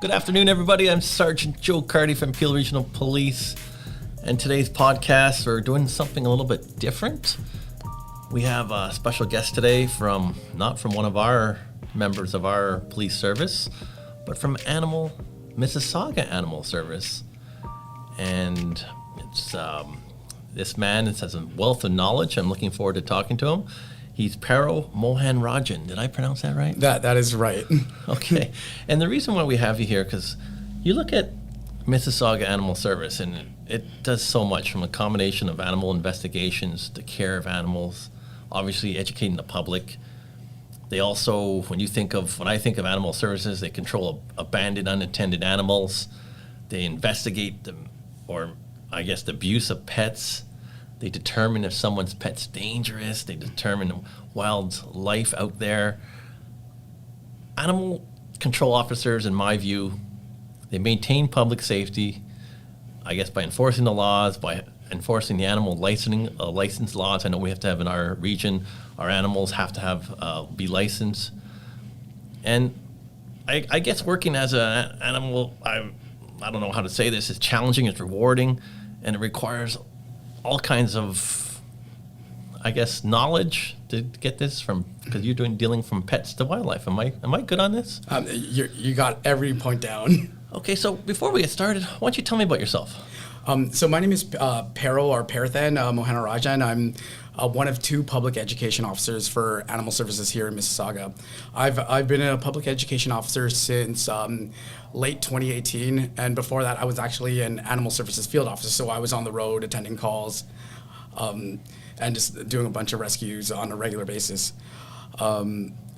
Good afternoon, everybody. I'm Sergeant Joe Carty from Peel Regional Police. And today's podcast, we're doing something a little bit different. We have a special guest today not from one of our members of our police service, but from Mississauga Animal Service. And it's this man has a wealth of knowledge. I'm looking forward to talking to him. He's Paro Mohanarajan. Did I pronounce that right? That is right. Okay. And the reason why we have you here, because you look at Mississauga Animal Service, and it does so much, from a combination of animal investigations, the care of animals, obviously educating the public. They also, when I think of animal services, they control abandoned, unattended animals. They investigate the abuse of pets. They determine if someone's pet's dangerous. They determine wildlife out there. Animal control officers, in my view, they maintain public safety, I guess, by enforcing the laws, by enforcing the animal license laws. I know we have to have in our region, our animals have to have be licensed. And I guess working as an animal, I don't know how to say this, it's challenging, it's rewarding, and it requires all kinds of, I guess, knowledge to get this because you're dealing from pets to wildlife. Am I good on this? You got every point down. Okay, so before we get started, why don't you tell me about yourself? So my name is Paro or Parathan Mohanarajan. I'm one of two public education officers for Animal Services here in Mississauga. I've been a public education officer since late 2018, and before that I was actually an Animal Services field officer, so I was on the road attending calls and just doing a bunch of rescues on a regular basis.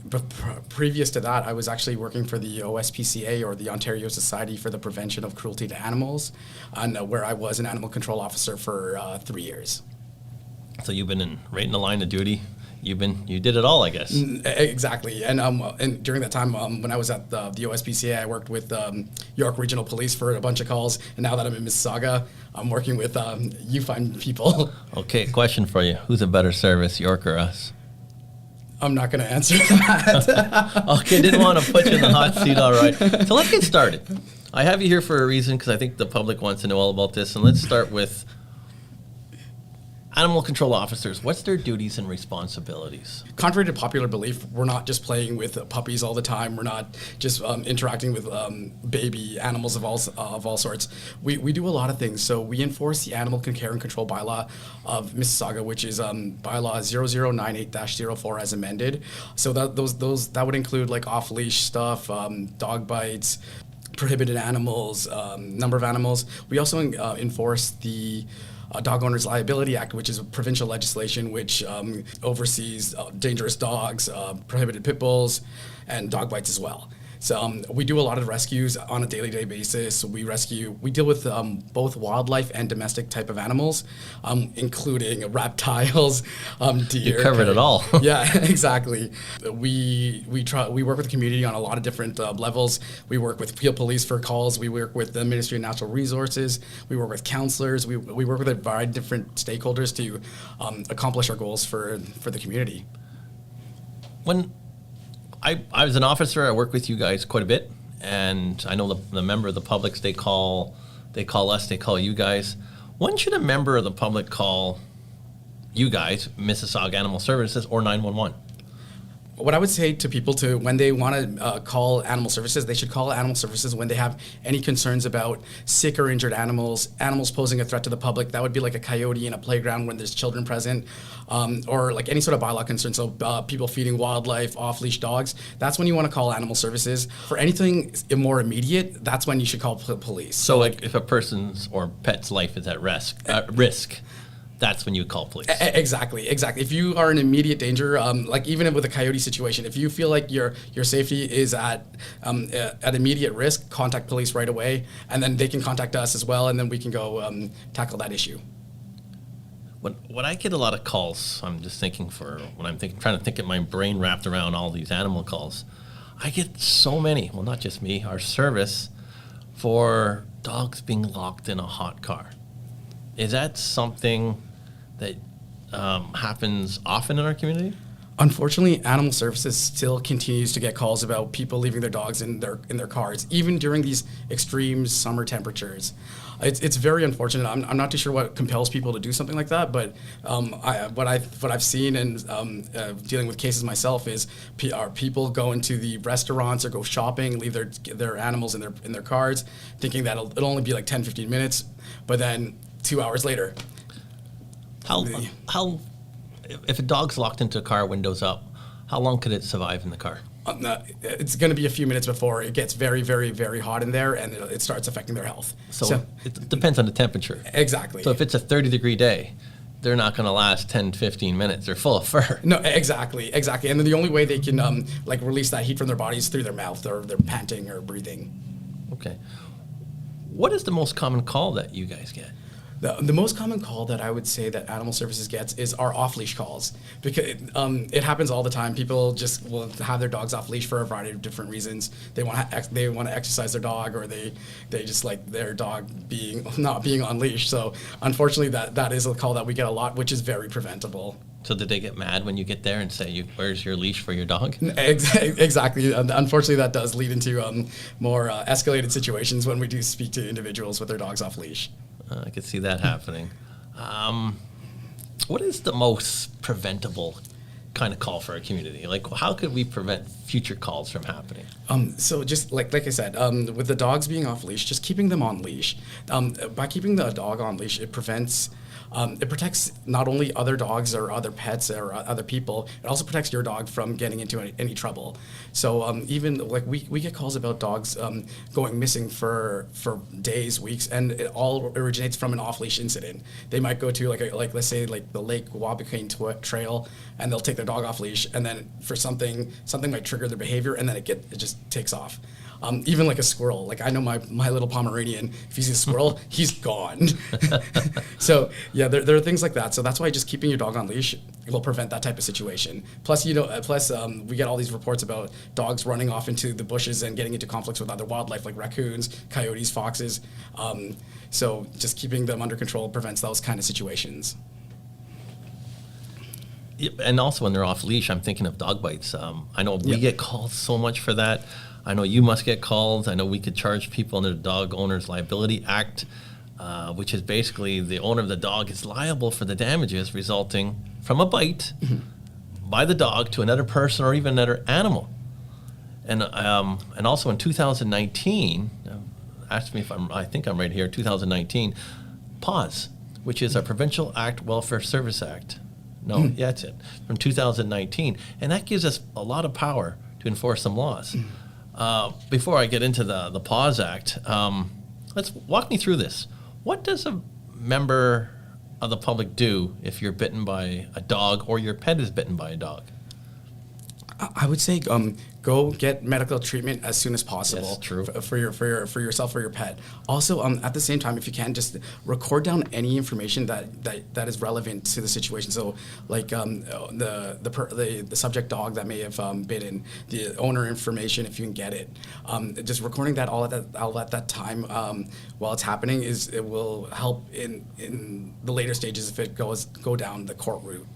But previous to that, I was actually working for the OSPCA, or the Ontario Society for the Prevention of Cruelty to Animals, and where I was an animal control officer for 3 years. So you've been right in the line of duty. You did it all, I guess. Exactly, and during that time, when I was at the OSPCA, I worked with York Regional Police for a bunch of calls, and now that I'm in Mississauga, I'm working with you fine people. Okay, question for you: who's a better service, York or us? I'm not going to answer that. Okay, didn't want to put you in the hot seat. All right, so let's get started. I have you here for a reason, because I think the public wants to know all about this, and let's start with animal control officers. What's their duties and responsibilities? Contrary to popular belief, we're not just playing with puppies all the time. We're not just interacting with baby animals of all sorts. We do a lot of things. So we enforce the Animal Care and Control Bylaw of Mississauga, which is Bylaw 0098-04 as amended. So that would include like off-leash stuff, dog bites, prohibited animals, number of animals. We also enforce the Dog Owners Liability Act, which is a provincial legislation which oversees dangerous dogs, prohibited pit bulls, and dog bites as well. So we do a lot of rescues on a daily basis. We deal with both wildlife and domestic type of animals, including reptiles, deer. You covered it all. Yeah, exactly. We work with the community on a lot of different levels. We work with Peel Police for calls. We work with the Ministry of Natural Resources. We work with counselors. We work with a variety of different stakeholders to accomplish our goals for the community. When I was an officer, I work with you guys quite a bit, and I know the member of the public, they call us, they call you guys. When should a member of the public call you guys, Mississauga Animal Services, or 911? What I would say to people when they want to call Animal Services, they should call Animal Services when they have any concerns about sick or injured animals posing a threat to the public. That would be like a coyote in a playground when there's children present, or like any sort of bylaw concern. So people feeding wildlife, off-leash dogs. That's when you want to call Animal Services. For anything more immediate, that's when you should call police. So like if a person's or pet's life is at risk, that's when you call police. Exactly. If you are in immediate danger, like even with a coyote situation, if you feel like your safety is at immediate risk, contact police right away, and then they can contact us as well, and then we can go tackle that issue. When I get a lot of calls, I'm just thinking trying to think of my brain wrapped around all these animal calls. I get so many, well, not just me, our service, for dogs being locked in a hot car. Is that something that happens often in our community? Unfortunately, Animal Services still continues to get calls about people leaving their dogs in their cars, even during these extreme summer temperatures. It's very unfortunate. I'm not too sure what compels people to do something like that, but what I've seen and dealing with cases myself is are people go into the restaurants or go shopping, leave their animals in their cars, thinking that it'll only be like 10, 15 minutes, but then 2 hours later. How if a dog's locked into a car, windows up, how long could it survive in the car? It's going to be a few minutes before it gets very, very, very hot in there, and it starts affecting their health. So it depends on the temperature. Exactly. So if it's a 30-degree day, they're not going to last 10, 15 minutes. They're full of fur. No, exactly. And then the only way they can release that heat from their bodies is through their mouth, or they're panting or breathing. Okay. What is the most common call that you guys get? The most common call that I would say that Animal Services gets is our off-leash calls, because it happens all the time. People just will have their dogs off-leash for a variety of different reasons. They want to exercise their dog, or they just like their dog not being on leash. So unfortunately, that is a call that we get a lot, which is very preventable. So did they get mad when you get there and say, "Where's your leash for your dog?" Exactly. Unfortunately, that does lead into more escalated situations when we do speak to individuals with their dogs off leash. I could see that happening. What is the most preventable kind of call for our community? Like, how could we prevent future calls from happening? So just like I said, with the dogs being off leash, just keeping them on leash. By keeping the dog on leash, it protects not only other dogs or other pets or other people, it also protects your dog from getting into any trouble. So even like we get calls about dogs going missing for days, weeks, and it all originates from an off-leash incident. They might go to let's say the Lake Wabakane Trail, and they'll take their dog off leash, and then for something might trigger their behavior, and then it just takes off. Even like a squirrel. Like I know my little Pomeranian, if he sees a squirrel, he's gone. So yeah, there are things like that. So that's why just keeping your dog on leash will prevent that type of situation. Plus, we get all these reports about dogs running off into the bushes and getting into conflicts with other wildlife like raccoons, coyotes, foxes. So just keeping them under control prevents those kind of situations. And also when they're off leash, I'm thinking of dog bites. I know we get called so much for that. I know you must get calls. I know we could charge people under the Dog Owners Liability Act, which is basically the owner of the dog is liable for the damages resulting from a bite by the dog to another person or even another animal. And also in 2019, ask me if I think I'm right here, 2019, PAWS, which is our Provincial Act Welfare Service Act. No, yeah, that's it, from 2019. And that gives us a lot of power to enforce some laws. Before I get into the PAWS Act, let's walk me through this. What does a member of the public do if you're bitten by a dog or your pet is bitten by a dog? I would say go get medical treatment as soon as possible. Yes, true. For yourself or your pet. Also, at the same time, if you can, just record down any information that is relevant to the situation. So, like the subject dog that may have bitten, the owner information if you can get it. Just recording that all at that time while it's happening it will help in the later stages if it go down the court route.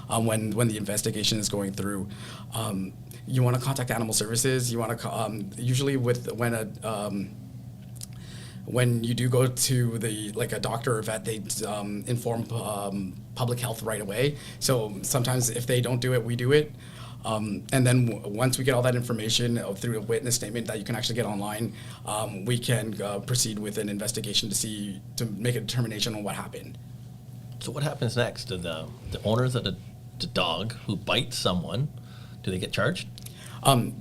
When the investigation is going through, you want to contact Animal Services. You want to usually when you do go to a doctor or vet, they inform public health right away. So sometimes if they don't do it, we do it. And then once we get all that information through a witness statement that you can actually get online, we can proceed with an investigation to make a determination on what happened. So what happens next? Do the owners of the dog who bites someone, do they get charged?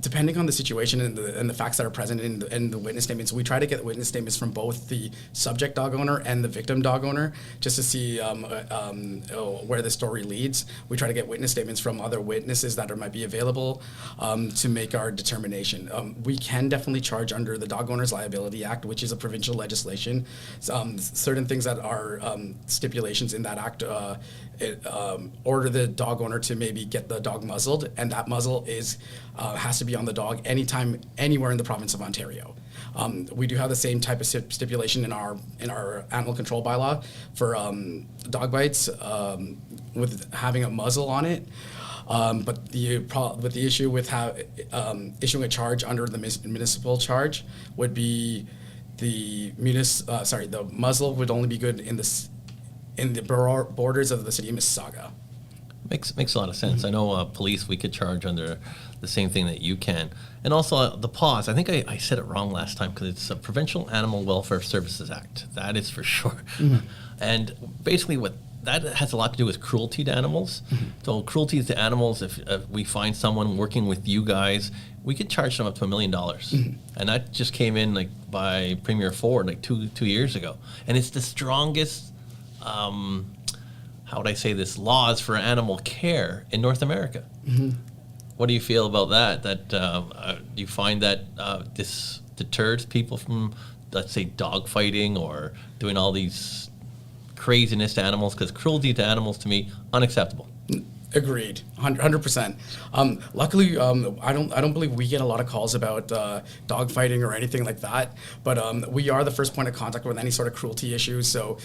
Depending on the situation and the facts that are present in the witness statements, we try to get witness statements from both the subject dog owner and the victim dog owner just to see where the story leads. We try to get witness statements from other witnesses that might be available to make our determination. We can definitely charge under the Dog Owners Liability Act, which is a provincial legislation. Certain things that are stipulations in that act order the dog owner to maybe get the dog muzzled, and that muzzle has to be on the dog anytime, anywhere in the province of Ontario. We do have the same type of stipulation in our animal control bylaw for dog bites with having a muzzle on it. But the issue with issuing a charge under the municipal charge would be the muzzle would only be good in the borders of the city of Mississauga. Makes a lot of sense. I know police, we could charge under the same thing that you can. And also the pause. I think I said it wrong last time because it's a Provincial Animal Welfare Services Act. That is for sure. And basically what that has a lot to do with cruelty to animals. So cruelty to animals, if we find someone working with you guys, we could charge them up to $1 million. And that just came in like by Premier Ford like two years ago. And it's the strongest how would I say this, laws for animal care in North America. What do you feel about that? Do you find that this deters people from, let's say, dog fighting or doing all these craziness to animals? Because cruelty to animals, to me, unacceptable. Agreed, 100%. Luckily, I don't believe we get a lot of calls about dog fighting or anything like that. But we are the first point of contact with any sort of cruelty issues. So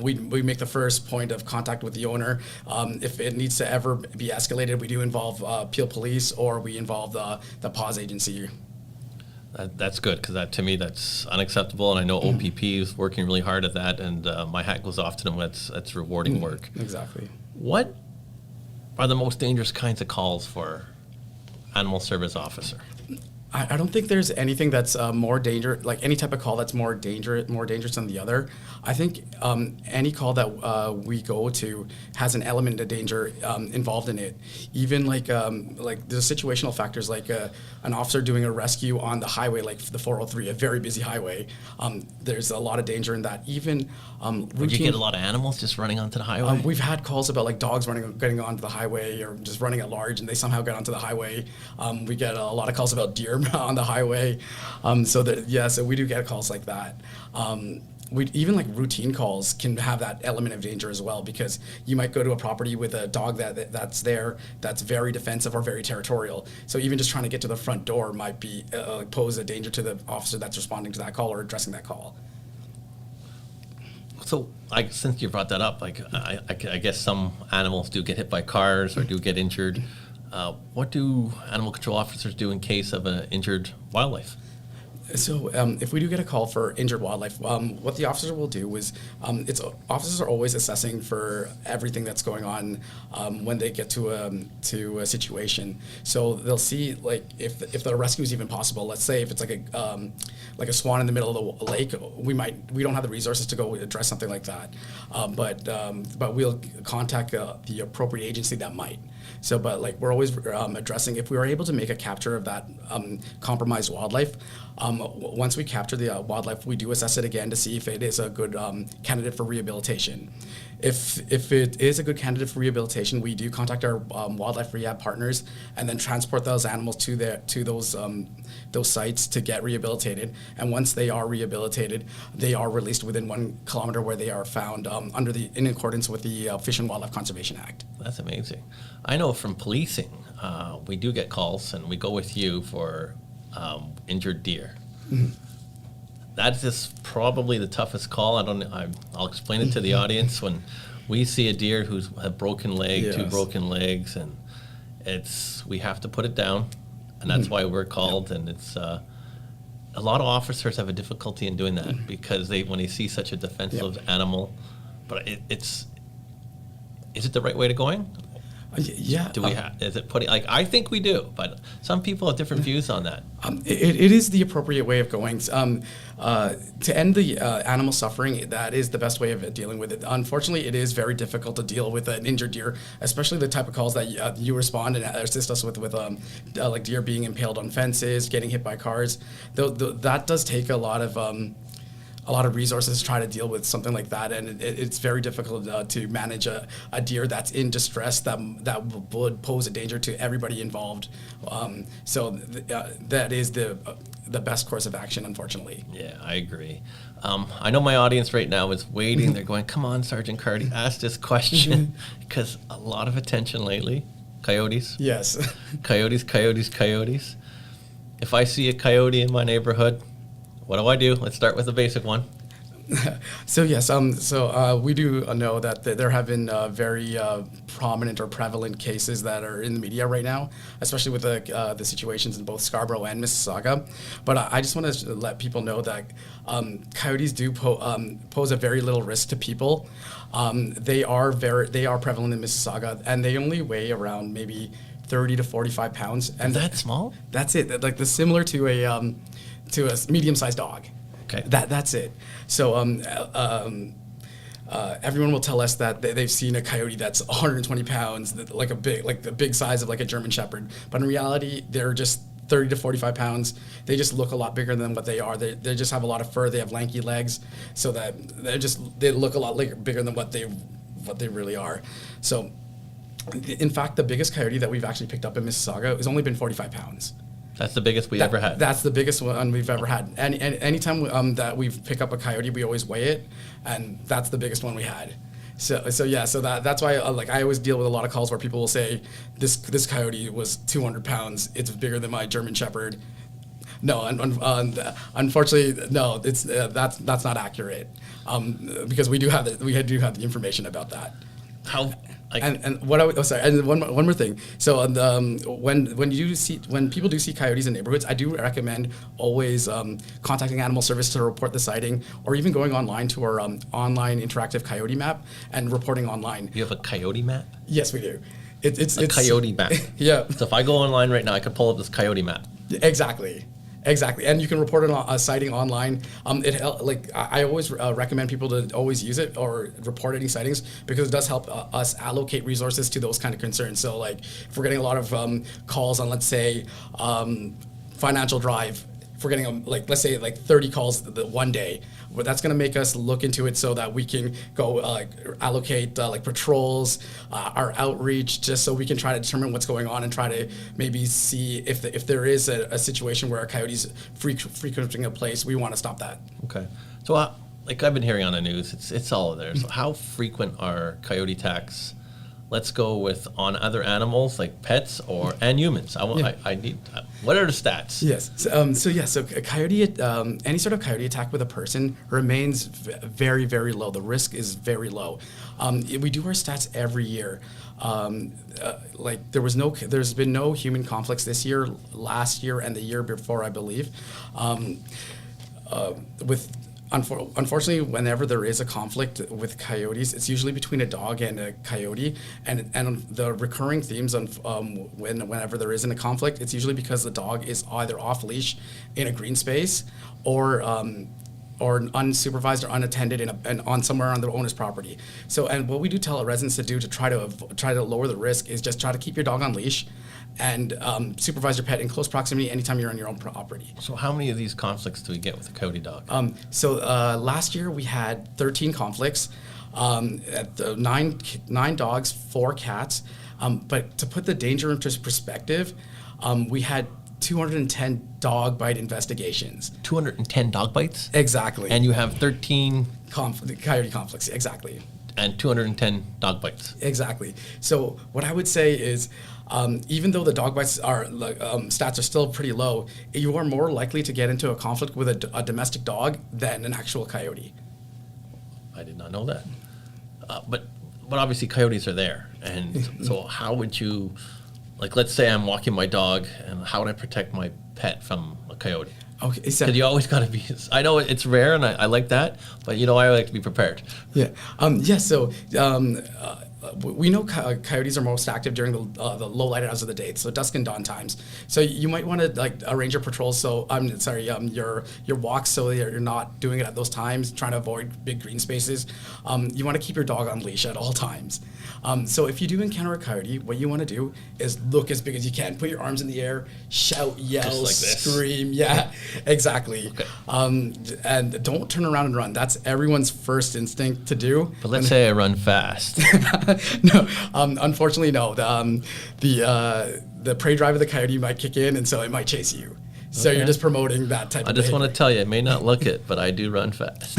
we make the first point of contact with the owner. If it needs to ever be escalated, we do involve Peel Police or we involve the PAWS agency. That's good because to me that's unacceptable, and I know OPP is working really hard at that. And my hat goes off to them. That's rewarding work. Exactly. What are the most dangerous kinds of calls for animal service officer? I don't think there's anything that's more dangerous, like any type of call that's more dangerous than the other. I think any call that we go to has an element of danger involved in it. Even like there's situational factors, like an officer doing a rescue on the highway, like the 403, a very busy highway. There's a lot of danger in that. Even would you get a lot of animals just running onto the highway? We've had calls about like dogs getting onto the highway or just running at large, and they somehow get onto the highway. We get a lot of calls about deer on the highway, so we do get calls like that. We even like routine calls can have that element of danger as well, because you might go to a property with a dog that's very defensive or very territorial. So even just trying to get to the front door might be pose a danger to the officer that's responding to that call or addressing that call. So, since you brought that up, I guess some animals do get hit by cars or do get injured. What do animal control officers do in case of an injured wildlife? So if we do get a call for injured wildlife, what the officer will do is, officers are always assessing for everything that's going on when they get to a situation. So they'll see like if the rescue is even possible. Let's say if it's like a swan in the middle of the lake, we don't have the resources to go address something like that. But we'll contact the appropriate agency that might. So, but like we're always addressing if we are able to make a capture of that compromised wildlife. Once we capture the wildlife, we do assess it again to see if it is a good candidate for rehabilitation. If it is a good candidate for rehabilitation, we do contact our wildlife rehab partners and then transport those animals to those sites to get rehabilitated. And once they are rehabilitated, they are released within 1 kilometer where they are found in accordance with the Fish and Wildlife Conservation Act. That's amazing. I know from policing, we do get calls and we go with you for injured deer. That is probably the toughest call. I'll explain it to the audience. When we see a deer who's a broken leg, yes, 2 broken legs, and we have to put it down, and that's why we're called. Yep. And it's a lot of officers have a difficulty in doing that because when they see such a defensive animal. But is it the right way to going? Yeah. Do we is it putting, I think we do, but some people have different views on that. It is the appropriate way of going. To end the animal suffering, that is the best way of dealing with it. Unfortunately, it is very difficult to deal with an injured deer, especially the type of calls that you respond and assist us with like deer being impaled on fences, getting hit by cars. That does take a lot of resources to try to deal with something like that, and it's very difficult to manage a deer that's in distress that would pose a danger to everybody involved. So that is the best course of action, unfortunately. Yeah, I agree. I know my audience right now is waiting. They're going, "Come on, Sergeant Carty, ask this question," because a lot of attention lately. Coyotes. Yes. Coyotes. If I see a coyote in my neighborhood, what do? Let's start with the basic one. So yes, we do know that there have been very prominent or prevalent cases that are in the media right now, especially with the situations in both Scarborough and Mississauga. But I just want to let people know that coyotes do pose a very little risk to people. They are prevalent in Mississauga, and they only weigh around maybe 30 to 45 pounds. And That small? that's it. Like similar to a medium-sized dog. Okay. That's it. So everyone will tell us that they've seen a coyote that's 120 pounds, like the big size of like a German Shepherd. But in reality, they're just 30 to 45 pounds. They just look a lot bigger than what they are. They just have a lot of fur. They have lanky legs, so that they look a lot bigger than what they really are. So, in fact, the biggest coyote that we've actually picked up in Mississauga has only been 45 pounds. That's the biggest we ever had. That's the biggest one we've ever had. And anytime that we pick up a coyote, we always weigh it, and that's the biggest one we had. So that's why I always deal with a lot of calls where people will say this coyote was 200 pounds. It's bigger than my German Shepherd. No, unfortunately, no. It's that's not accurate because we do have the information about that. How? And one more thing. So when people do see coyotes in neighborhoods, I do recommend always contacting Animal Service to report the sighting, or even going online to our online interactive coyote map and reporting online. You have a coyote map? Yes, we do. It's coyote map. Yeah. So if I go online right now, I could pull up this coyote map. Exactly, and you can report a sighting online. I always recommend people to always use it or report any sightings, because it does help us allocate resources to those kind of concerns. So like if we're getting a lot of calls on, let's say, financial drive, if we're getting let's say 30 calls one day, well, that's going to make us look into it so that we can go allocate patrols, our outreach, just so we can try to determine what's going on and try to maybe see if there is a situation where a coyote's frequenting a place. We want to stop that. Okay. So I've been hearing on the news, it's all there. So how frequent are coyote attacks? Let's go with on other animals like pets and humans. I need. What are the stats? Yes. So a coyote, any sort of coyote attack with a person remains very, very low. The risk is very low. We do our stats every year. There's been no human conflicts this year, last year, and the year before, I believe. Unfortunately, whenever there is a conflict with coyotes, it's usually between a dog and a coyote, and the recurring themes whenever there isn't a conflict, it's usually because the dog is either off leash in a green space, or unsupervised or unattended on somewhere on the owner's property. So, and what we do tell our residents to do to try to lower the risk is just try to keep your dog on leash, and supervise your pet in close proximity anytime you're on your own property. So how many of these conflicts do we get with a coyote dog? Last year we had 13 conflicts, nine dogs, 4 cats. But to put the danger into perspective, we had 210 dog bite investigations. 210 dog bites? Exactly. And you have 13 coyote conflicts, exactly. And 210 dog bites. Exactly. So what I would say is, even though the dog bites stats are still pretty low, you are more likely to get into a conflict with a domestic dog than an actual coyote. I did not know that. But obviously coyotes are there. And so how would you, let's say I'm walking my dog, and how would I protect my pet from a coyote? Okay, so because you always got to be. I know it's rare, and I like that, but I like to be prepared. Yeah. So we know coyotes are most active during the low light hours of the day, so dusk and dawn times. So you might want to arrange your patrols. So your walks, so you're not doing it at those times, trying to avoid big green spaces. You want to keep your dog on leash at all times. So if you do encounter a coyote, what you want to do is look as big as you can. Put your arms in the air, shout, yell, scream. Yeah, exactly. Okay. And don't turn around and run. That's everyone's first instinct to do. But let's say I run fast. No, unfortunately, no. The prey drive of the coyote might kick in, and so it might chase you. So you're just promoting that type of behavior. I just want to tell you, it may not look it, but I do run fast.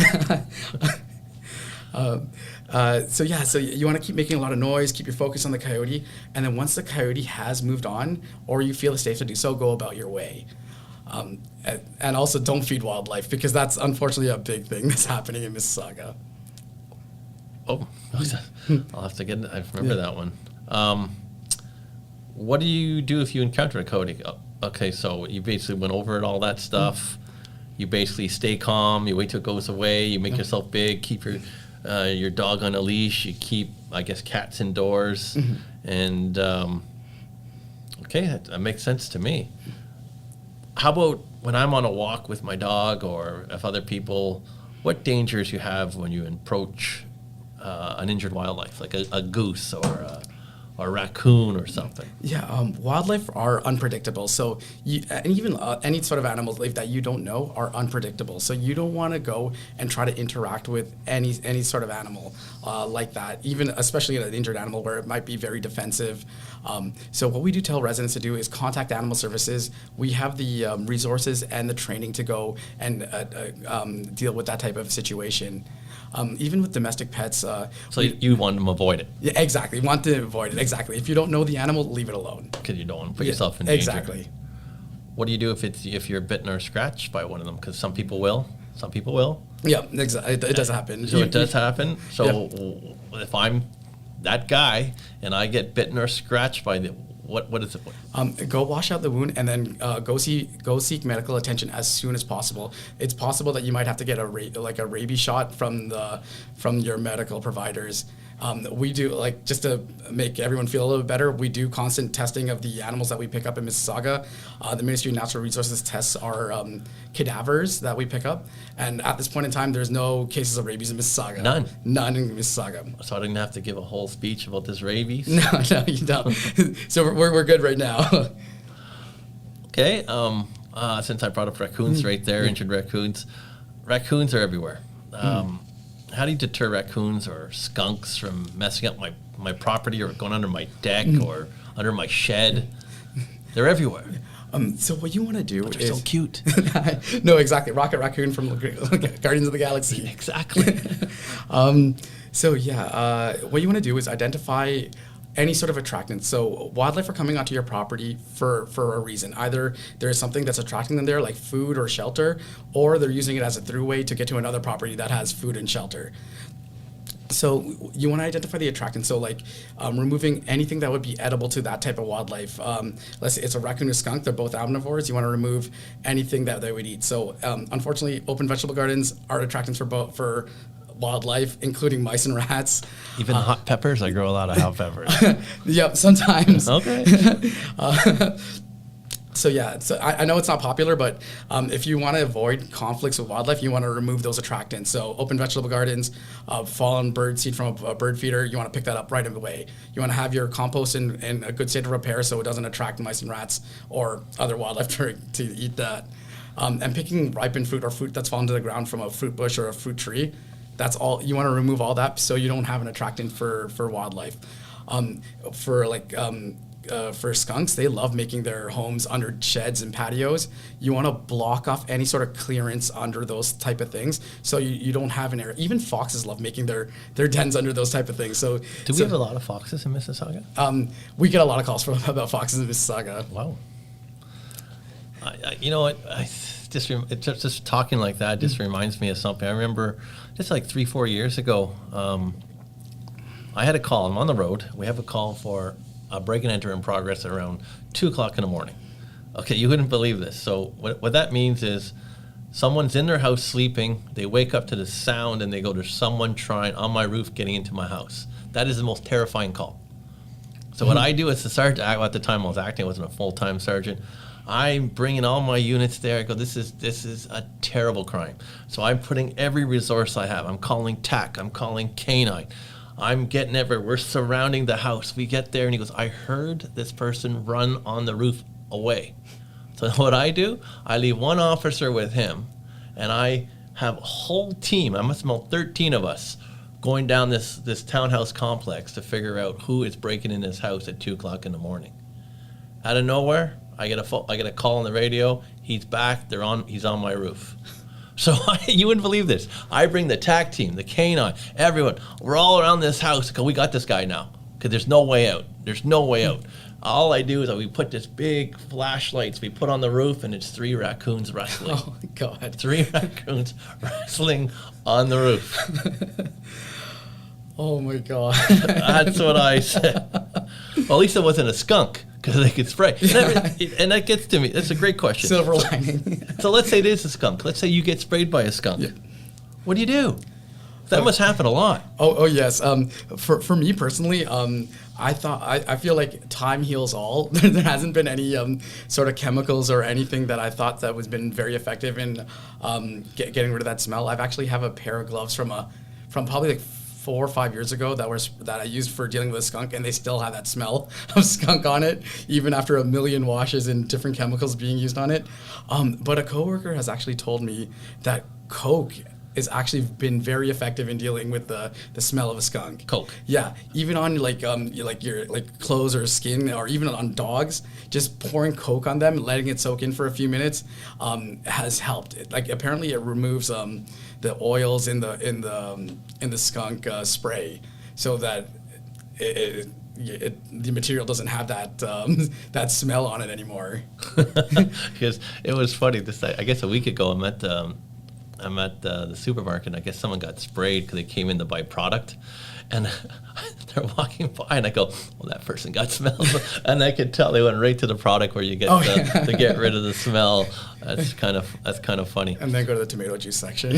So you want to keep making a lot of noise, keep your focus on the coyote, and then once the coyote has moved on, or you feel it's safe to do so, go about your way. And also don't feed wildlife, because that's unfortunately a big thing that's happening in Mississauga. Oh, I'll have to get. I remember that one. What do you do if you encounter a coyote? Okay, so you basically went over it, all that stuff. You basically stay calm. You wait till it goes away. You make yourself big. Keep your dog on a leash. You keep, I guess, cats indoors. And okay, that makes sense to me. How about when I'm on a walk with my dog, or if other people, what dangers you have when you approach an injured wildlife, like a goose or a raccoon or something? Yeah, wildlife are unpredictable. So and even any sort of animals that you don't know are unpredictable. So you don't want to go and try to interact with any sort of animal like that, even especially an injured animal where it might be very defensive. So what we do tell residents to do is contact Animal Services. We have the resources and the training to go and deal with that type of situation. Even with domestic pets. So you want them to avoid it? Yeah, exactly. You want to avoid it. Exactly. If you don't know the animal, leave it alone. Because you don't want to put yourself in danger. Exactly. What do you do if you're bitten or scratched by one of them? Because some people will. Some people will. Yeah, exactly. It does happen. So it does happen. So if I'm that guy and I get bitten or scratched by what is it? Go wash out the wound and then go seek medical attention as soon as possible. It's possible that you might have to get a rabies shot from your medical providers. We do, like, just to make everyone feel a little bit better, we do constant testing of the animals that we pick up in Mississauga. The Ministry of Natural Resources tests our cadavers that we pick up, and at this point in time, there's no cases of rabies in Mississauga. None in Mississauga. So I didn't have to give a whole speech about this rabies? No, you don't. So we're good right now. Okay, since I brought up raccoons right there, injured raccoons. Raccoons are everywhere. How do you deter raccoons or skunks from messing up my property, or going under my deck or under my shed? They're everywhere. So what you want to do They're so cute. No, exactly. Rocket Raccoon from Guardians of the Galaxy. Exactly. What you want to do is identify any sort of attractant. So wildlife are coming onto your property for a reason. Either there is something that's attracting them there, like food or shelter, or they're using it as a throughway to get to another property that has food and shelter. So you want to identify the attractant. So removing anything that would be edible to that type of wildlife. Let's say it's a raccoon or skunk. They're both omnivores. You want to remove anything that they would eat. So unfortunately, open vegetable gardens are attractants for wildlife, including mice and rats. Even hot peppers? I grow a lot of hot peppers. Yep, sometimes. Okay. So I know it's not popular, but if you want to avoid conflicts with wildlife, you want to remove those attractants. So open vegetable gardens, fallen bird seed from a bird feeder, you want to pick that up right away. You want to have your compost in a good state of repair so it doesn't attract mice and rats or other wildlife to eat that. And picking ripened fruit or fruit that's fallen to the ground from a fruit bush or a fruit tree, that's all. You want to remove all that so you don't have an attractant for wildlife. For skunks, they love making their homes under sheds and patios. You want to block off any sort of clearance under those type of things so you don't have an area. Even foxes love making their dens under those type of things. So do we have a lot of foxes in Mississauga? We get a lot of calls about foxes in Mississauga. Wow. You know what? Just talking like that just reminds me of something. I remember just like 3-4 years ago, I had a call. I'm on the road. We have a call for a break and enter in progress at around 2 o'clock in the morning. Okay, you wouldn't believe this. So what that means is someone's in their house sleeping. They wake up to the sound and they go, there's someone trying on my roof getting into my house. That is the most terrifying call. So what I do as the sergeant, at the time I was acting, I wasn't a full-time sergeant. I'm bringing all my units there. I go, this is a terrible crime. So I'm putting every resource I have. I'm calling TAC. I'm calling Canine. I'm getting everywhere. We're surrounding the house. We get there, and he goes, I heard this person run on the roof away. So what I do, I leave one officer with him, and I have a whole team. I must have about 13 of us going down this townhouse complex to figure out who is breaking in this house at 2 o'clock in the morning. Out of nowhere, I get a call on the radio. He's back. He's on my roof. So you wouldn't believe this. I bring the TAC team, the canine, everyone. We're all around this house because we got this guy now. because there's no way out. There's no way out. All I do is we put this big flashlights we put on the roof, and it's 3 raccoons wrestling. Oh my God. 3 raccoons wrestling on the roof. Oh my God. That's what I said. Well, at least it wasn't a skunk, because they could spray. And that gets to me. That's a great question. Silver lining. So let's say it is a skunk. Let's say you get sprayed by a skunk. Yeah. What do you do? That must happen a lot. Oh yes. For me personally, I feel like time heals all. There hasn't been any sort of chemicals or anything that I thought that was been very effective in getting rid of that smell. I've actually have a pair of gloves from probably like 4 or 5 years ago that I used for dealing with a skunk, and they still have that smell of skunk on it, even after a million washes and different chemicals being used on it. But a coworker has actually told me that Coke has actually been very effective in dealing with the smell of a skunk. Coke. Yeah, even on your clothes or skin, or even on dogs, just pouring Coke on them, letting it soak in for a few minutes, has helped. Like apparently, it removes the oils in the skunk spray, so that the material doesn't have that smell on it anymore. Because it was funny. I guess a week ago, I'm at the supermarket, and I guess someone got sprayed because they came in to buy product, and they're walking by, and I go, well, that person got smelled. And I could tell they went right to the product where you get to get rid of the smell. That's kind of funny. And then go to the tomato juice section.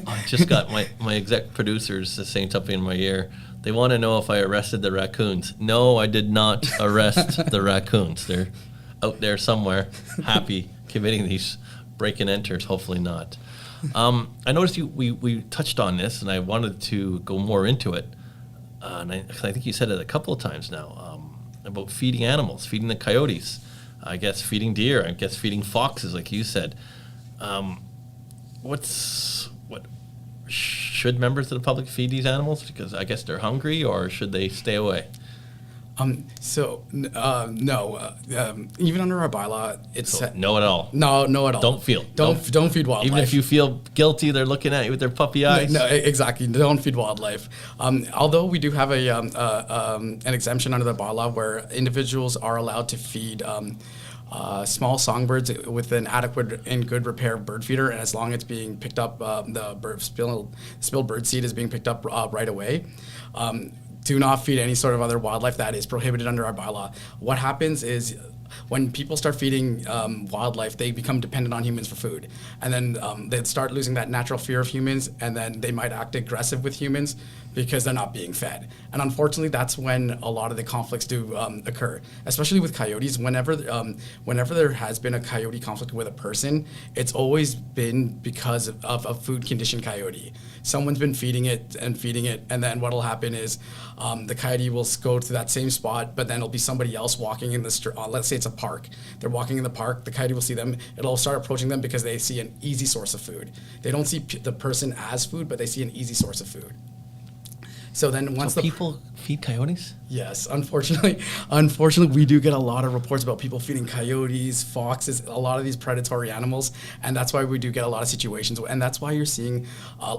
I just got my exec producers saying something in my ear. They want to know if I arrested the raccoons. No, I did not arrest the raccoons. They're out there somewhere, happy, committing these break and enters. Hopefully not. I noticed we touched on this, and I wanted to go more into it. And I think you said it a couple of times now about feeding animals, feeding the coyotes, I guess feeding deer, I guess feeding foxes, like you said. Should members of the public feed these animals because I guess they're hungry, or should they stay away? No. Even under our bylaw, it's no at all. No at all. Don't feed wildlife. Even if you feel guilty, they're looking at you with their puppy eyes. No, exactly. Don't feed wildlife. Although we do have an exemption under the bylaw where individuals are allowed to feed small songbirds with an adequate and good repair bird feeder, and as long as it's being picked up, the spilled bird seed is being picked up right away. Do not feed any sort of other wildlife. That is prohibited under our bylaw. What happens is when people start feeding wildlife, they become dependent on humans for food. And then they start losing that natural fear of humans, and then they might act aggressive with humans because they're not being fed. And unfortunately, that's when a lot of the conflicts do occur, especially with coyotes. Whenever there has been a coyote conflict with a person, it's always been because of a food conditioned coyote. Someone's been feeding it, and then what'll happen is the coyote will go to that same spot, but then it'll be somebody else walking in the street. Let's say it's a park. They're walking in the park. The coyote will see them. It'll start approaching them because they see an easy source of food. They don't see the person as food, but they see an easy source of food. So then once people feed coyotes? Yes, unfortunately, we do get a lot of reports about people feeding coyotes, foxes, a lot of these predatory animals, and that's why we do get a lot of situations, and that's why you're seeing a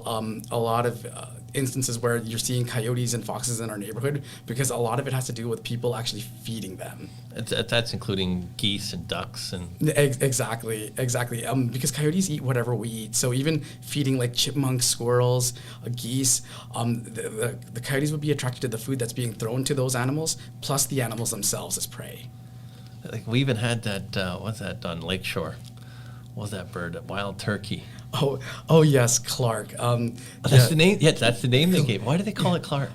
lot of instances where you're seeing coyotes and foxes in our neighborhood, because a lot of it has to do with people actually feeding them. That's including geese and ducks and... Exactly. Because coyotes eat whatever we eat. So even feeding like chipmunks, squirrels, geese, the coyotes would be attracted to the food that's being thrown to those animals, plus the animals themselves as prey. Like we even had that, what's that on Lakeshore? What was that bird? A wild turkey. Oh yes, Clark. That's the name. Yeah, that's the name they gave. Why do they call it Clark?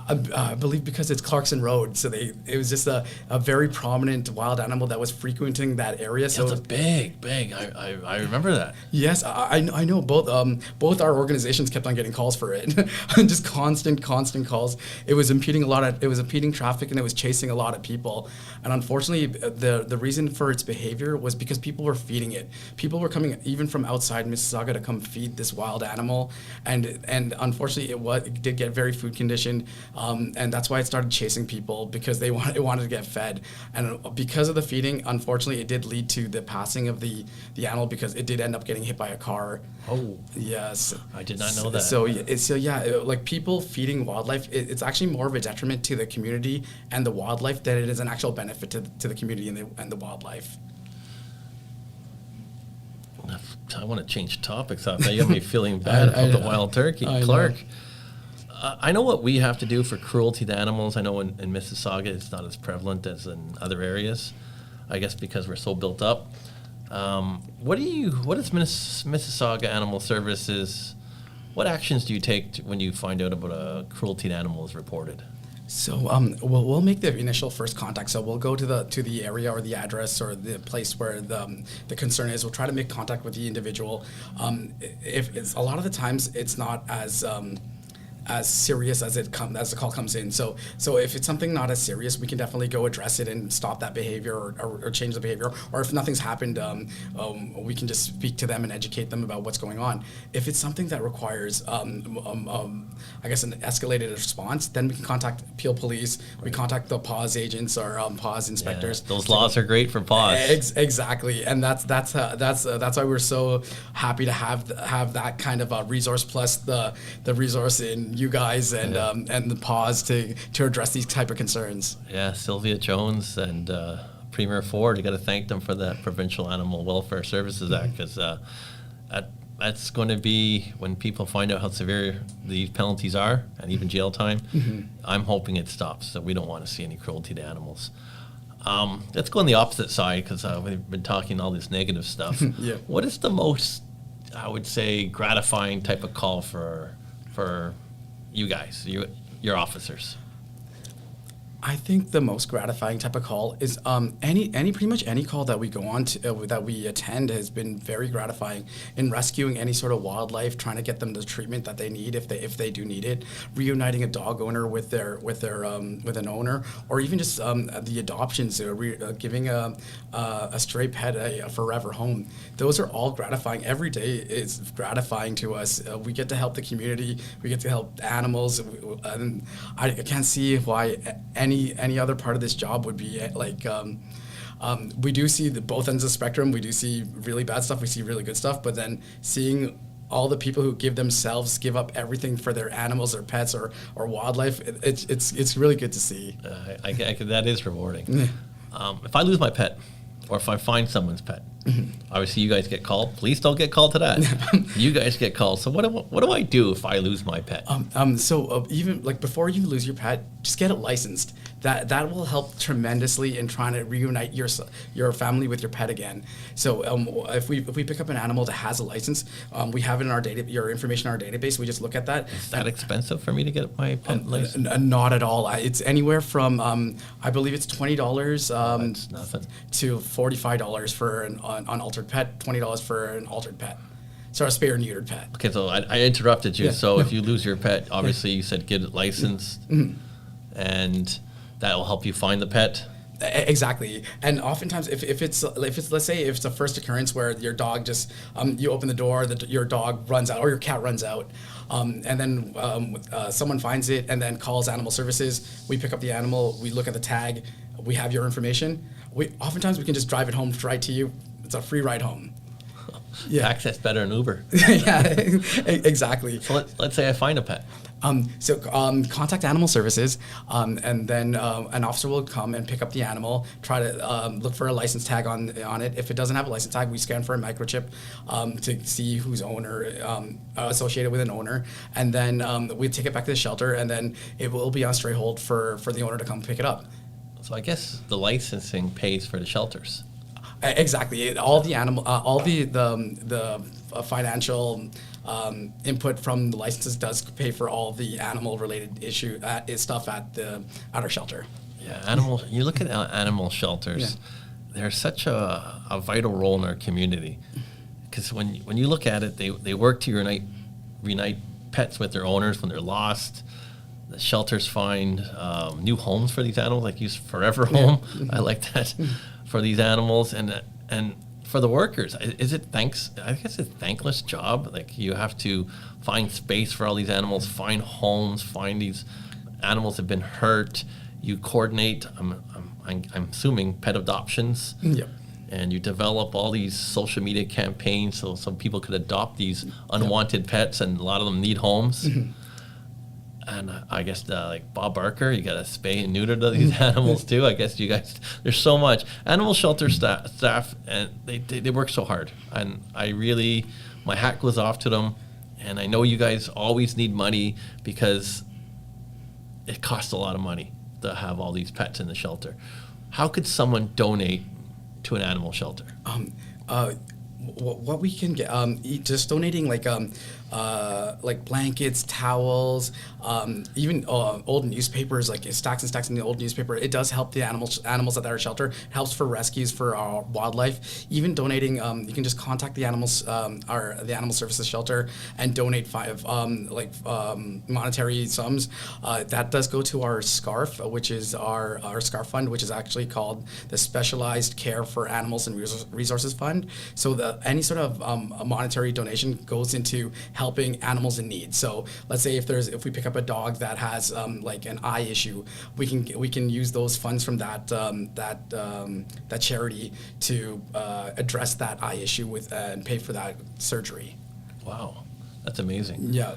I believe because it's Clarkson Road, so it was just a very prominent wild animal that was frequenting that area. So it's a big. I remember that. Yes, I know. Both our organizations kept on getting calls for it, just constant calls. It was impeding traffic, and it was chasing a lot of people. And unfortunately, the reason for its behavior was because people were feeding it. People were coming even from outside Mississauga to come feed this wild animal, and unfortunately, it did get very food conditioned. and that's why it started chasing people, because it wanted to get fed. And because of the feeding, unfortunately, it did lead to the passing of the animal, because it did end up getting hit by a car. Oh, yes. I did not know that. So people feeding wildlife, it's actually more of a detriment to the community and the wildlife than it is an actual benefit to the community and the wildlife. I want to change topics. I you have me feeling bad about the wild turkey. Clark, I know what we have to do for cruelty to animals. I know in Mississauga it's not as prevalent as in other areas, I guess because we're so built up. What is Mississauga Animal Services, what actions do you take when you find out about a cruelty to animal is reported? So we'll make the initial first contact. So we'll go to the area or the address or the place where the concern is. We'll try to make contact with the individual. If it's a lot of the times it's not as serious as the call comes in. So if it's something not as serious, we can definitely go address it and stop that behavior or change the behavior. Or if nothing's happened, we can just speak to them and educate them about what's going on. If it's something that requires, I guess, an escalated response, then we can contact Peel Police. We contact the PAWS agents or PAWS inspectors. Yeah, those laws are great for PAWS. Exactly, and that's why we're so happy to have that kind of a resource, plus the resource in you guys and the PAWS to address these type of concerns. Yeah, Sylvia Jones and Premier Ford, you got to thank them for the Provincial Animal Welfare Services Act, because that's going to be, when people find out how severe these penalties are and even jail time, I'm hoping it stops. So we don't want to see any cruelty to animals. Let's go on the opposite side, because we've been talking all this negative stuff. Yeah. What is the most, I would say, gratifying type of call for you guys, your officers? I think the most gratifying type of call is pretty much any call that we go on to that we attend has been very gratifying in rescuing any sort of wildlife, trying to get them the treatment that they need if they do need it, reuniting a dog owner with an owner, or even just the adoptions, giving a stray pet a forever home. Those are all gratifying. Every day is gratifying to us. We get to help the community. We get to help animals. And I can't see why any other part of this job would be like. We do see both ends of the spectrum. We do see really bad stuff. We see really good stuff. But then seeing all the people who give up everything for their animals or pets or wildlife, it's really good to see. That is rewarding. If I lose my pet, or if I find someone's pet, obviously you guys get called. Police don't get called to that. You guys get called. So what do I do if I lose my pet? Even like before you lose your pet, just get it licensed. That will help tremendously in trying to reunite your family with your pet again. So if we pick up an animal that has a license, we have it in your information in our database. We just look at that. Is that expensive for me to get my pet license? Not at all. It's anywhere from I believe it's $20 That's nothing. to $45 for an unaltered pet, $20 for an altered pet. So a spay or neutered pet. Okay, so I interrupted you. Yeah, So no. if you lose your pet, obviously you said get it licensed, and that will help you find the pet. Exactly, and oftentimes if it's let's say if it's a first occurrence where your dog just you open the door, your dog runs out or your cat runs out, and then someone finds it and then calls Animal Services. We pick up the animal, we look at the tag, we have your information. Oftentimes we can just drive it home right to you. It's a free ride home. Yeah, access better than Uber. Yeah, exactly. So let's say I find a pet. Contact Animal Services, and then an officer will come and pick up the animal, try to look for a license tag on it. If it doesn't have a license tag, we scan for a microchip to see whose owner, associated with an owner, and then we take it back to the shelter, and then it will be on stray hold for the owner to come pick it up. So I guess the licensing pays for the shelters. Exactly. All the financial input from the licenses does pay for all the animal-related stuff at our shelter. Yeah, you look at animal shelters. Yeah. They're such a vital role in our community, because when you look at it, they work to reunite pets with their owners when they're lost. The shelters find new homes for these animals, like use forever home. Yeah. I like that for these animals, and for the workers. I guess it's a thankless job. Like you have to find space for all these animals, find homes, find these animals have been hurt, you coordinate, I'm assuming, pet adoptions. Yep. And you develop all these social media campaigns so some people could adopt these unwanted pets, and a lot of them need homes. Mm-hmm. And I guess like Bob Barker, you got to spay and neuter to these animals too. I guess you guys, there's so much. Animal shelter staff, and they work so hard. And I really, my hat goes off to them. And I know you guys always need money because it costs a lot of money to have all these pets in the shelter. How could someone donate to an animal shelter? What we can get, just donating like blankets, towels, even old newspapers, like stacks and stacks in the old newspaper. It does help the animals at our shelter. It helps for rescues for our wildlife. Even donating, you can just contact the the animal services shelter and donate monetary sums. That does go to our SCARF, which is our SCARF fund, which is actually called the Specialized Care for Animals and Resources Fund. So any sort of monetary donation goes into helping animals in need. So let's say if we pick up a dog that has like an eye issue, we can use those funds from that charity to address that eye issue with and pay for that surgery. Wow, that's amazing. Yeah.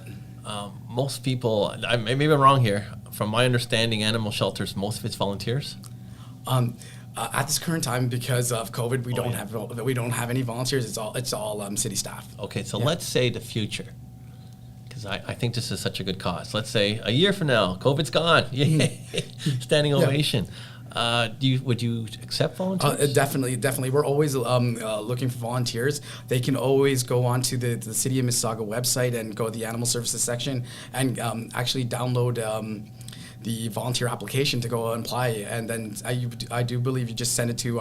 Most people, maybe I'm wrong here. From my understanding, animal shelters, most of it's volunteers. At this current time, because of COVID, we don't have any volunteers. It's all city staff. Okay, so let's say the future, because I think this is such a good cause. Let's say a year from now, COVID's gone. Yay! Standing ovation. Would you accept volunteers? Definitely. We're always looking for volunteers. They can always go onto the City of Mississauga website and go to the Animal Services section and actually download the volunteer application to go and apply. And then I do believe you just send it to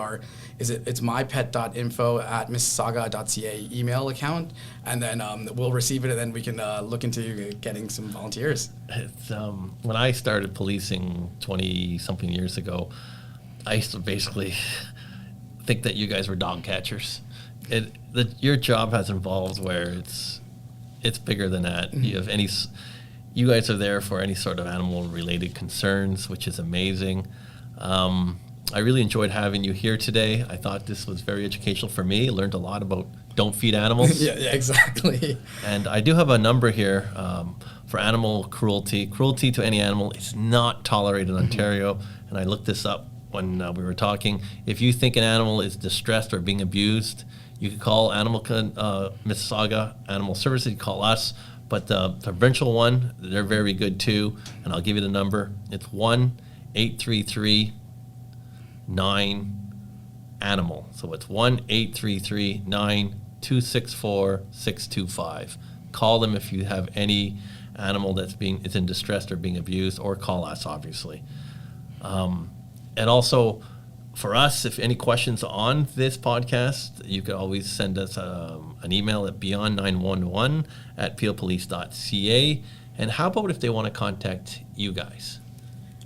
it's mypet.info@mississauga.ca email account, and then we'll receive it, and then we can look into getting some volunteers. It's, when I started policing 20-something years ago, I used to basically think that you guys were dog catchers. Your job has evolved where it's bigger than that. Mm-hmm. You guys are there for any sort of animal-related concerns, which is amazing. I really enjoyed having you here today. I thought this was very educational for me. I learned a lot about don't feed animals. yeah, exactly. And I do have a number here for animal cruelty. Cruelty to any animal is not tolerated in Ontario. And I looked this up when we were talking. If you think an animal is distressed or being abused, you can call Mississauga Animal Services. You can call us. But the provincial one, they're very good too. And I'll give you the number. It's 1-833-9-ANIMAL. So it's 1-833-9-264-625. Call them if you have any animal is in distress or being abused, or call us, obviously. And also, for us, if any questions on this podcast, you can always send us an email at beyond911@peelpolice.ca. And how about if they want to contact you guys?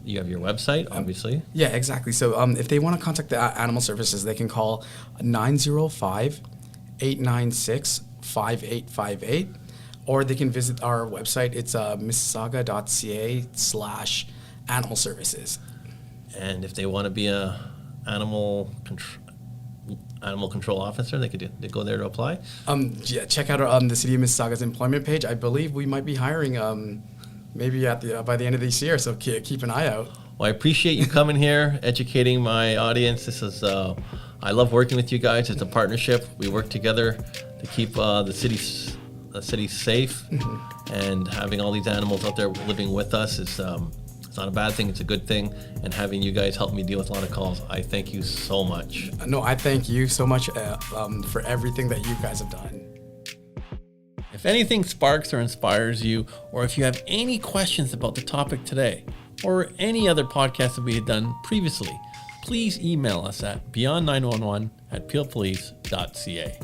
You have your website, obviously. Yeah, exactly. So if they want to contact the Animal Services, they can call 905-896-5858, or they can visit our website. It's mississauga.ca/animal services. And if they want to be a animal control officer, they go there to apply. Check out the City of Mississauga's employment page. I believe we might be hiring maybe by the end of this year, so keep an eye out. Well, I appreciate you coming here, educating my audience. This is I love working with you guys. It's a partnership. We work together to keep the city safe, and having all these animals out there living with us is. It's not a bad thing, it's a good thing, and having you guys help me deal with a lot of calls, I thank you so much. No, I thank you so much for everything that you guys have done. If anything sparks or inspires you, or if you have any questions about the topic today, or any other podcast that we had done previously, please email us at beyond911@peelpolice.ca.